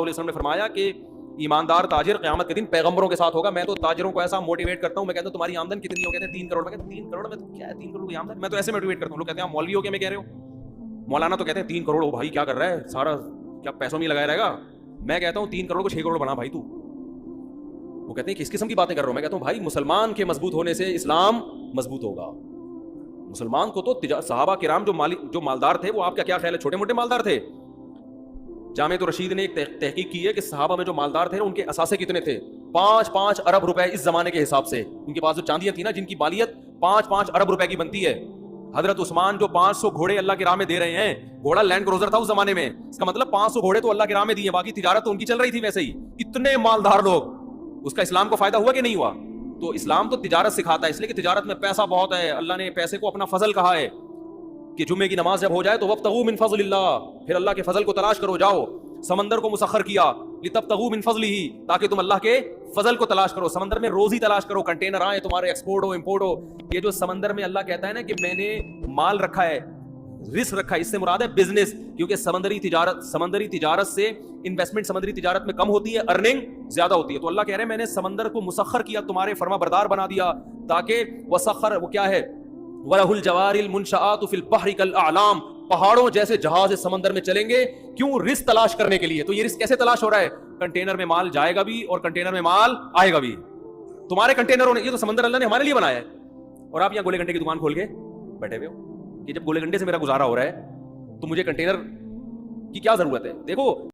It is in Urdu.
علیہ وسلم نے فرمایا کہ ایماندار تاجر قیامت کے دن پیغمبروں کے ساتھ ہوگا. میں تو تاجروں کو ایسا موٹیویٹ کرتا ہوں, میں کہتا ہوں تمہاری آمدن کتنی ہو, کہتے ہیں 3 کروڑ. میں کہتا ہوں 3 کروڑ میں تو کیا ہے 3 کروڑ کی آمدن, میں تو ایسے موٹیویٹ کرتا ہوں. لوگ کہتے ہیں مولوی ہو کے میں کہہ رہے ہو, مولانا تو کہتے ہیں 3 کروڑ, بھائی کیا کر رہا ہے, سارا کیا پیسوں میں لگایا رہے گا. میں کہتا ہوں 3 کروڑ کو 6 کروڑ بنا بھائی تو. وہ کہتے ہیں کس قسم کی باتیں کر رہا ہوں. میں کہتا ہوں بھائی مسلمان کے مضبوط ہونے سے اسلام مضبوط ہوگا. مسلمان کو تو صحابہ کرام جو مالدار تھے, وہ آپ کا کیا خیال ہے چھوٹے موٹے مالدار تھے؟ جامعۃ الرشید نے ایک تحقیق کی ہے کہ صحابہ میں جو مالدار تھے ان کے اثاثے کتنے تھے, 5 ارب روپے اس زمانے کے حساب سے. ان کے پاس جو چاندیاں تھیں نا جن کی مالیت 5 ارب روپے کی بنتی ہے. حضرت عثمان جو 500 گھوڑے اللہ کی راہ میں دے رہے ہیں, گھوڑا لینڈ کروزر تھا اس زمانے میں, اس کا مطلب 500 گھوڑے تو اللہ کی راہ میں دیے, باقی تجارت تو ان کی چل رہی تھی ویسے ہی. اتنے مالدار لوگ, اس کا اسلام کو فائدہ ہوا کہ نہیں ہوا؟ تو اسلام تو تجارت سکھاتا ہے, اس لیے کہ تجارت میں پیسہ بہت ہے. اللہ نے پیسے کو اپنا فضل کہا ہے کہ جمعے کی نماز جب ہو جائے تو وابتغوا من فضل اللہ, پھر اللہ کے فضل کو تلاش کرو. جاؤ سمندر کو مسخر کیا لتبتغوا من فضلہ, تاکہ تم اللہ کے فضل کو تلاش کرو. سمندر میں روزی تلاش کرو, کنٹینر آئے تمہارے, ایکسپورٹ ہو امپورٹ ہو. یہ جو سمندر میں اللہ کہتا ہے نا کہ میں نے مال رکھا ہے, رزق رکھا ہے, اس سے مراد ہے بزنس, کیونکہ سمندری تجارت سے انویسٹمنٹ سمندری تجارت میں کم ہوتی ہے, ارننگ زیادہ ہوتی ہے. تو اللہ کہہ رہے ہیں میں نے سمندر کو مسخر کیا, تمہارے فرما بردار بنا دیا, تاکہ وسخر, وہ کیا ہے, وَلَهُ الْجَوَارِ الْمُنْشَآتُ فِي الْبَحْرِ كَالْأَعْلَامِ, پہاڑوں جیسے جہاز اس سمندر میں چلیں گے. کیوں؟ رزق تلاش کرنے کے لیے. تو یہ رزق کیسے تلاش ہو رہا ہے؟ کنٹینر میں مال جائے گا بھی اور کنٹینر میں مال آئے گا بھی. تمہارے کنٹینروں نے, یہ تو سمندر اللہ نے ہمارے لیے بنایا ہے, اور آپ یہاں گولے گھنٹے کی دکان کھول کے بیٹھے ہوئے ہو کہ جب گولے گھنٹے سے میرا گزارا ہو رہا ہے تو مجھے کنٹینر کی کیا ضرورت ہے؟ دیکھو